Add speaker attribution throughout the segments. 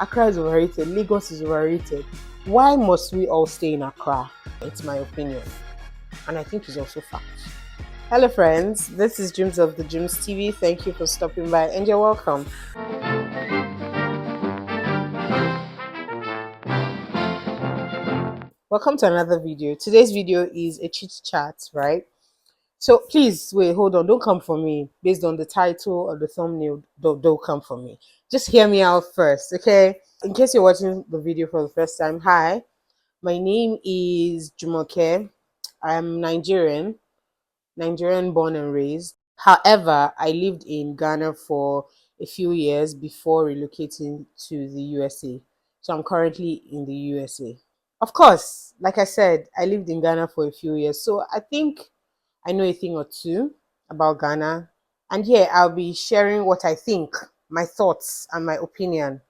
Speaker 1: Accra is overrated. Lagos is overrated. Why must we all stay in Accra? It's my opinion. And I think it's also fact. Hello friends, this is Jims of the thejumzb. Thank you for stopping by and you're welcome. Welcome to another video. Today's video is a chit chat, right? So please wait, hold on, don't come for me based on the title or the thumbnail. Don't come for me. Just hear me out first, okay? In case you're watching the video for the first time, hi, my name is Jumoke. I'm Nigerian born and raised. However, I lived in Ghana for a few years before relocating to the USA. So I'm currently in the USA. Of course, like I said, I lived in Ghana for a few years. So I think I know a thing or two about Ghana. And here I'll be sharing what I think, my thoughts, and my opinion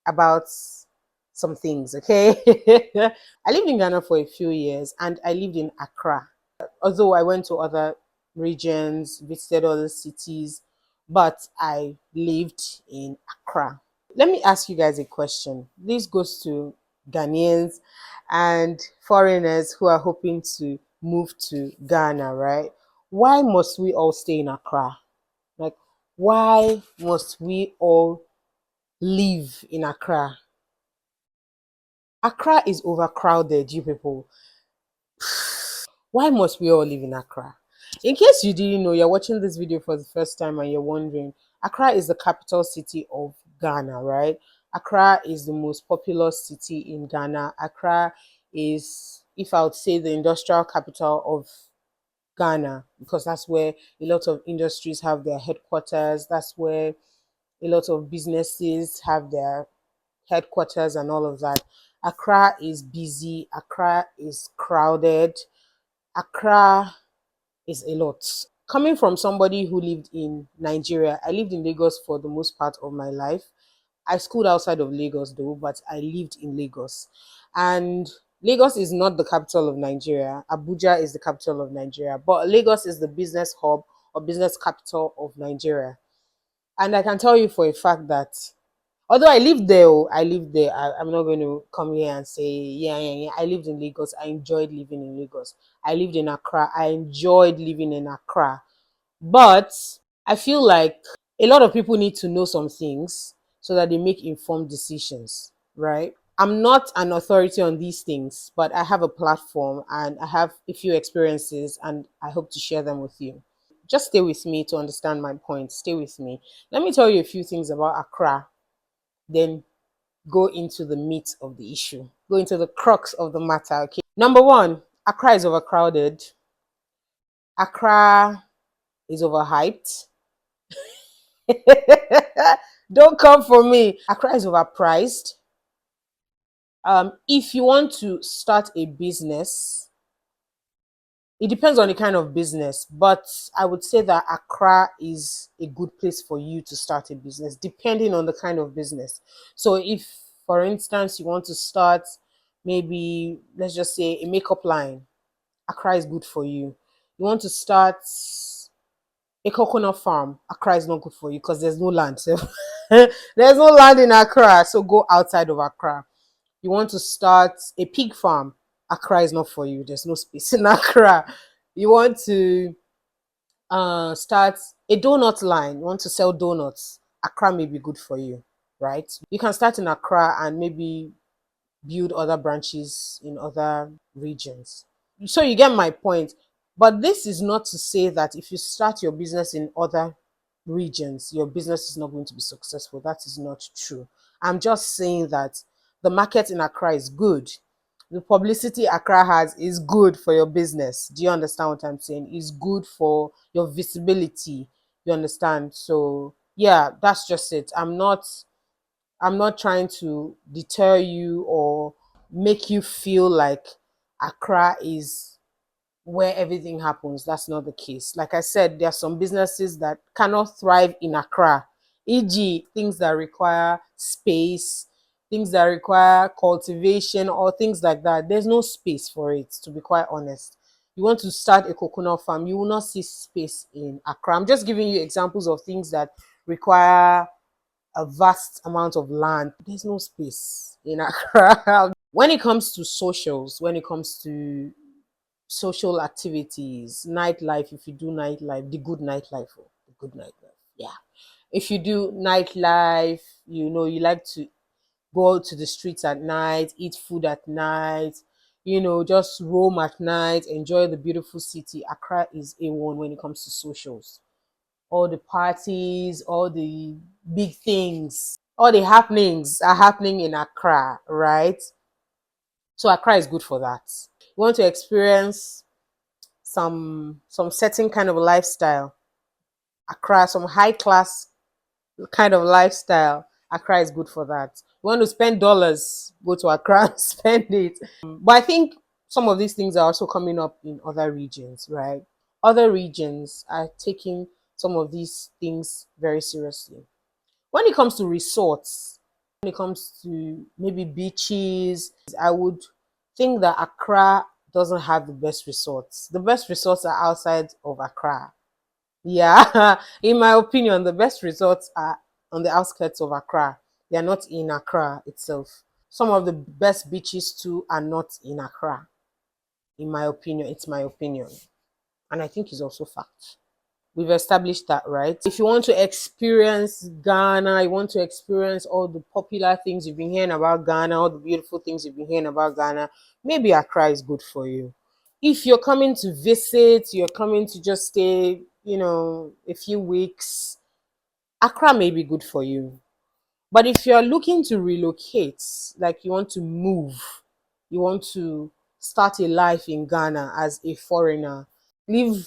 Speaker 1: about some things, okay? I lived in Ghana for a few years and I lived in Accra. Although I went to other regions, visited other cities, but I lived in Accra. Let me ask you guys a question. This goes to Ghanaians and foreigners who are hoping to move to Ghana, right? Why must we all stay in Accra? Like, why must we all live in Accra? Accra is overcrowded, you people. Why must we all live in Accra? In case you didn't know, you're watching this video for the first time and you're wondering, Accra is the capital city of Ghana, right? Accra is the most populous city in Ghana. Accra is, if I would say, the industrial capital of Ghana, because that's where a lot of industries have their headquarters. That's where a lot of businesses have their headquarters and all of that. Accra is busy. Accra is crowded. Accra is a lot. Coming from somebody who lived in Nigeria, I lived in Lagos for the most part of my life. I schooled outside of Lagos though, but I lived in Lagos. And Lagos is not the capital of Nigeria. Abuja is the capital of Nigeria, but Lagos is the business hub or business capital of Nigeria. And I can tell you for a fact that although I lived there, I'm not going to come here and say, yeah. I lived in Lagos. I enjoyed living in Lagos. I lived in Accra. I enjoyed living in Accra. But I feel like a lot of people need to know some things so that they make informed decisions, right? I'm not an authority on these things, but I have a platform and I have a few experiences and I hope to share them with you. Just stay with me to understand my point. Stay with me. Let me tell you a few things about Accra, then go into the meat of the issue, go into the crux of the matter. Okay. Number one, Accra is overcrowded. Accra is overhyped. Don't come for me. Accra is overpriced. If you want to start a business, it depends on the kind of business, but I would say that Accra is a good place for you to start a business, depending on the kind of business. So if, for instance, you want to start maybe, let's just say, a makeup line, Accra is good for you. You want to start a coconut farm, Accra is not good for you because there's no land. So there's no land in Accra, so go outside of Accra. You want to start a pig farm, Accra is not for you. There's no space in Accra. You want to start a donut line, you want to sell donuts, Accra may be good for you, right? You can start in Accra and maybe build other branches in other regions. So you get my point. But this is not to say that if you start your business in other regions, your business is not going to be successful. That is not true. I'm just saying that the market in Accra is good. The publicity Accra has is good for your business. Do you understand what I'm saying? It's good for your visibility. You understand? So yeah, that's just it. I'm not trying to deter you or make you feel like Accra is where everything happens. That's not the case. Like I said, there are some businesses that cannot thrive in Accra, e.g., things that require space, things that require cultivation, or things like that. There's no space for it, to be quite honest. You want to start a coconut farm, you will not see space in Accra. I'm just giving you examples of things that require a vast amount of land. There's no space in Accra. When it comes to socials, when it comes to social activities, nightlife, if you do nightlife, the good nightlife, oh, the good nightlife, yeah. If you do nightlife, you like to go out to the streets at night, eat food at night, just roam at night, enjoy the beautiful city. Accra is A1 when it comes to socials. All the parties, all the big things, all the happenings are happening in Accra, right? So Accra is good for that. You want to experience some certain kind of lifestyle. Accra, some high class kind of lifestyle. Accra is good for that. You want to spend dollars, go to Accra and spend it. But I think some of these things are also coming up in other regions, right? Other regions are taking some of these things very seriously. When it comes to resorts, when it comes to maybe beaches, I would think that Accra doesn't have the best resorts. The best resorts are outside of Accra. Yeah, in my opinion, the best resorts are on the outskirts of Accra. They are not in Accra itself. Some of the best beaches too are not in Accra. In my opinion, it's my opinion. And I think it's also fact. We've established that, right? If you want to experience Ghana, you want to experience all the popular things you've been hearing about Ghana, all the beautiful things you've been hearing about Ghana, maybe Accra is good for you. If you're coming to visit, you're coming to just stay, a few weeks, Accra may be good for you. But if you're looking to relocate, like you want to move, you want to start a life in Ghana as a foreigner, leave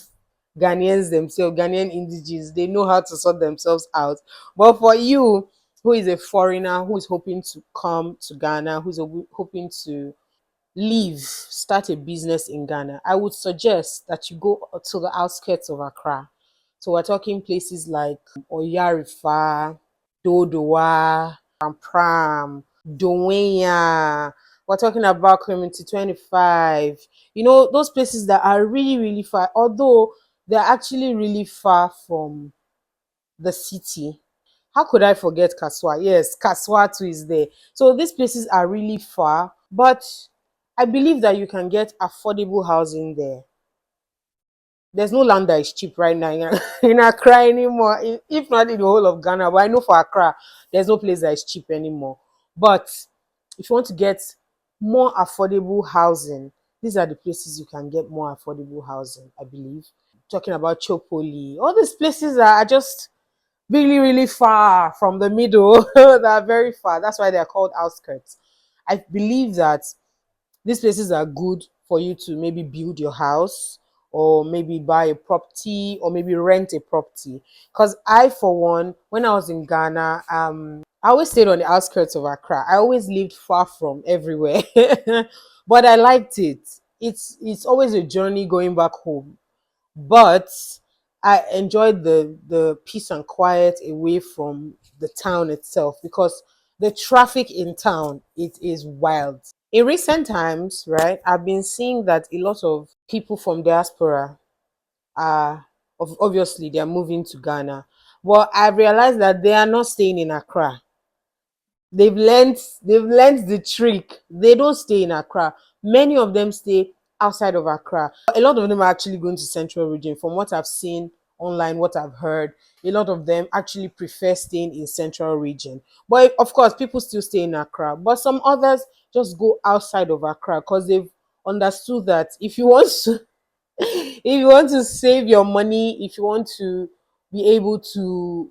Speaker 1: Ghanaians themselves, Ghanaian indigenous, they know how to sort themselves out. But for you, who is a foreigner, who is hoping to come to Ghana, who's hoping to live, start a business in Ghana, I would suggest that you go to the outskirts of Accra. So we're talking places like Oyarifa, Dodowa, Pram, Dowenya. We're talking about Community 25. Those places that are really, really far, although they're actually really far from the city. How could I forget Kaswa? Yes, Kaswa too is there. So these places are really far, but I believe that you can get affordable housing there. There's no land that is cheap right now in Accra anymore. If not in the whole of Ghana, but I know for Accra, there's no place that is cheap anymore. But if you want to get more affordable housing, these are the places you can get more affordable housing, I believe. Talking about Chopoli, all these places are just really, really far from the middle. They're very far. That's why they're called outskirts. I believe that these places are good for you to maybe build your house or maybe buy a property or maybe rent a property. Because I, for one, when I was in Ghana, I always stayed on the outskirts of Accra. I always lived far from everywhere, but I liked it. It's always a journey going back home, but I enjoyed the peace and quiet away from the town itself because the traffic in town, it is wild. In recent times, right, I've been seeing that a lot of people from diaspora are obviously they are moving to Ghana. But I've realized that they are not staying in Accra. They've learned the trick. They don't stay in Accra. Many of them stay outside of Accra. A lot of them are actually going to Central Region. From what I've seen online, what I've heard, a lot of them actually prefer staying in Central Region. But of course, people still stay in Accra. But some others just go outside of Accra because they've understood that if you want to if you want to save your money, if you want to be able to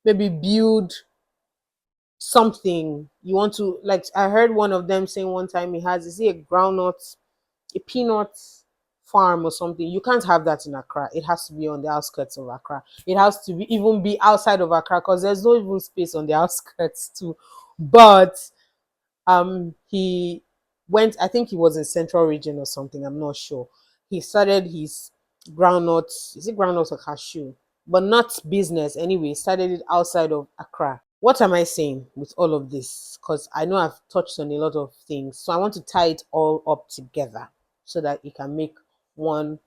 Speaker 1: maybe build something, you want to, like, I heard one of them saying one time he has, is it a groundnut, a peanut farm or something. You can't have that in Accra. It has to be on the outskirts of Accra. It has to be even be outside of Accra because there's no even space on the outskirts too. But he went, I think he was in Central Region or something, I'm not sure. He started his groundnuts, is it groundnuts or cashew, but not business anyway. Started it outside of Accra. What am I saying with all of this? Because I know I've touched on a lot of things, so I want to tie it all up together so that it can make one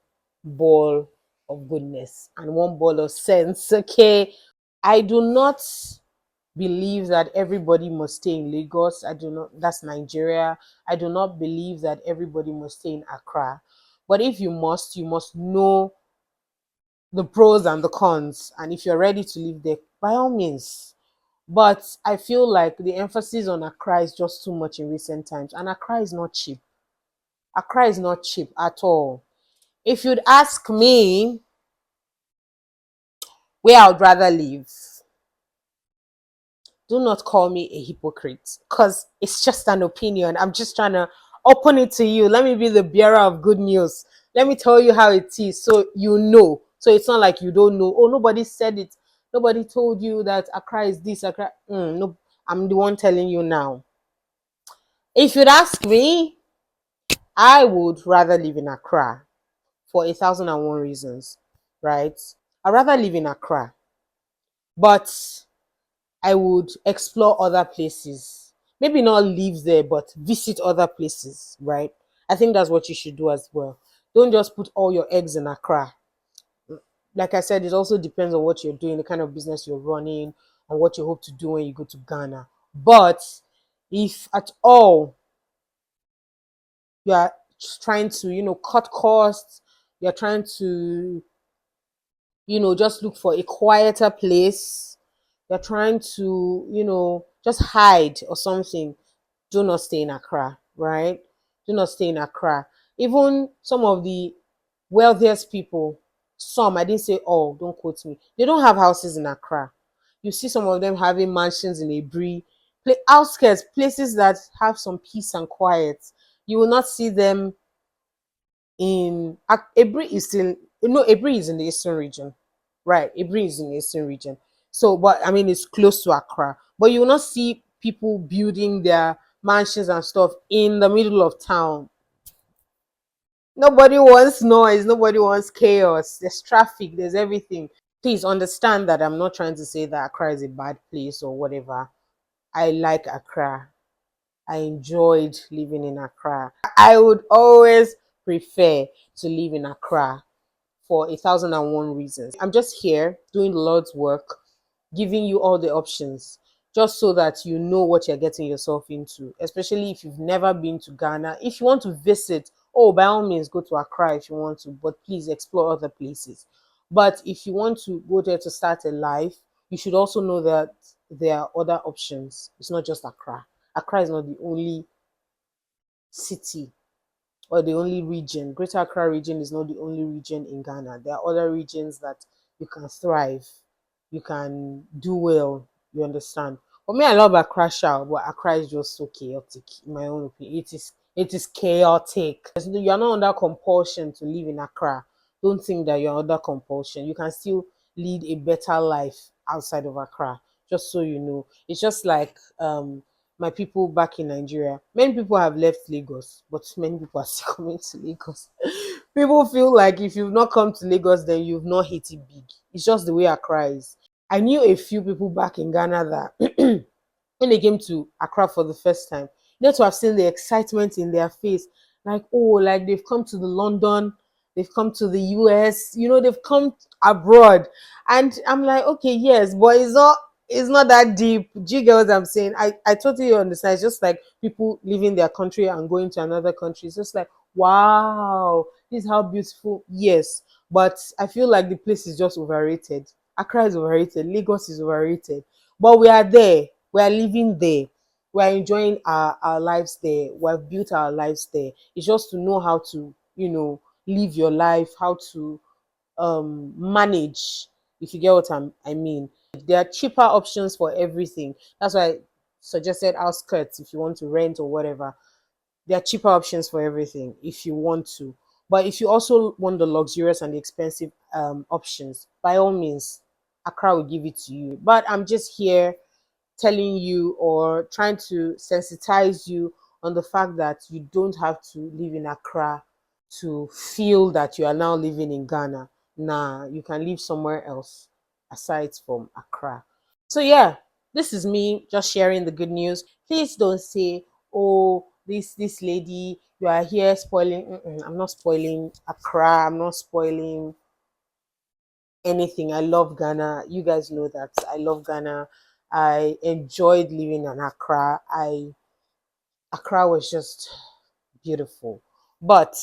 Speaker 1: ball of goodness and one ball of sense. Okay, I do not believe that everybody must stay in Lagos. I do not, that's Nigeria. I do not believe that everybody must stay in Accra. But if you must know the pros and the cons. And if you're ready to live there, by all means. But I feel like the emphasis on Accra is just too much in recent times. And Accra is not cheap. Accra is not cheap at all. If you'd ask me where I would rather live, do not call me a hypocrite because it's just an opinion. I'm just trying to open it to you. Let me be the bearer of good news. Let me tell you how it is so you know. So it's not like you don't know. Oh, nobody said it. Nobody told you that Accra is this, Accra. No, I'm the one telling you now. If you'd ask me, I would rather live in Accra for 1,001 reasons, right? I'd rather live in Accra, but I would explore other places. Maybe not live there, but visit other places, right? I think that's what you should do as well. Don't just put all your eggs in Accra. Like I said, it also depends on what you're doing, the kind of business you're running, and what you hope to do when you go to Ghana. But if at all you are trying to, cut costs, you're trying to, just look for a quieter place, you're trying to, just hide or something, do not stay in Accra, right? Do not stay in Accra. Even some of the wealthiest people, some, I didn't say all, don't quote me, they don't have houses in Accra. You see some of them having mansions in Abri, outskirts, places that have some peace and quiet. You will not see them in Abri is still, Abri is in the eastern region, right? Abri is in the eastern region. So, but I mean, it's close to Accra. But you will not see people building their mansions and stuff in the middle of town. Nobody wants noise. Nobody wants chaos. There's traffic. There's everything. Please understand that I'm not trying to say that Accra is a bad place or whatever. I like Accra. I enjoyed living in Accra. I would always prefer to live in Accra for 1,001 reasons. I'm just here doing the Lord's work, giving you all the options, just so that you know what you're getting yourself into, especially if you've never been to Ghana. If you want to visit, oh, by all means, go to Accra if you want to, but please explore other places. But if you want to go there to start a life, you should also know that there are other options. It's not just Accra. Accra is not the only city or the only region. Greater Accra region is not the only region in Ghana. There are other regions that you can thrive, you can do well. You understand? For me, I love Accra, sha, but Accra is just so chaotic. In my own opinion, it is chaotic. You are not under compulsion to live in Accra. Don't think that you're under compulsion. You can still lead a better life outside of Accra. Just so you know, it's just like my people back in Nigeria. Many people have left Lagos, but many people are still coming to Lagos. People feel like if you've not come to Lagos, then you've not hit it big. It's just the way Accra is. I knew a few people back in Ghana that when they came to Accra for the first time, to have seen the excitement in their face. Like, oh, like they've come to the London, they've come to the US, they've come abroad. And I'm like, okay, yes, but it's not that deep. Do you get what I'm saying? I totally understand. It's just like people leaving their country and going to another country. It's just like, wow, this is how beautiful. Yes. But I feel like the place is just overrated. Accra is overrated. Lagos is overrated. But we are there. We are living there. We are enjoying our lives there. We have built our lives there. It's just to know how to, live your life, how to manage, if you get what I mean. There are cheaper options for everything. That's why I suggested outskirts if you want to rent or whatever. There are cheaper options for everything if you want to. But if you also want the luxurious and the expensive options, by all means, Accra will give it to you. But I'm just here telling you or trying to sensitize you on the fact that you don't have to live in Accra to feel that you are now living in Ghana. Nah, you can live somewhere else aside from Accra. So yeah, this is me just sharing the good news. Please don't say, "Oh, this lady, you are here spoiling." I'm not spoiling Accra. I'm not spoiling anything. I love Ghana. You guys know that I love Ghana. I enjoyed living in Accra. Accra was just beautiful. But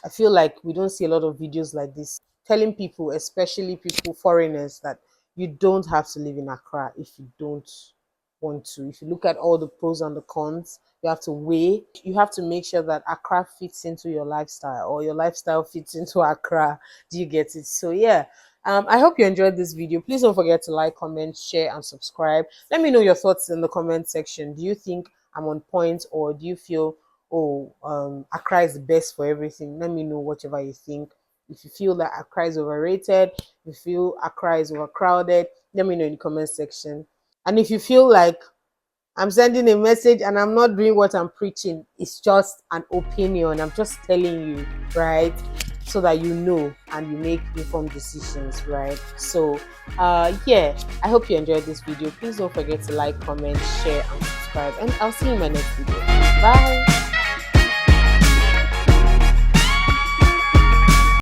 Speaker 1: I feel like we don't see a lot of videos like this telling people, especially people, foreigners, that you don't have to live in Accra if you don't want to. If you look at all the pros and the cons, you have to weigh. You have to make sure that Accra fits into your lifestyle or your lifestyle fits into Accra. Do you get it? So yeah. I hope you enjoyed this video. Please don't forget to like, comment, share, and subscribe. Let me know your thoughts in the comment section. Do you think I'm on point, or do you feel, oh, Accra is the best for everything? Let me know whatever you think. If you feel that Accra is overrated, if you feel Accra is overcrowded, let me know in the comment section. And if you feel like I'm sending a message and I'm not doing what I'm preaching, it's just an opinion. I'm just telling you, right? So that you know and you make informed decisions, right? So, yeah, I hope you enjoyed this video. Please don't forget to like, comment, share, and subscribe. And I'll see you in my next video. Bye.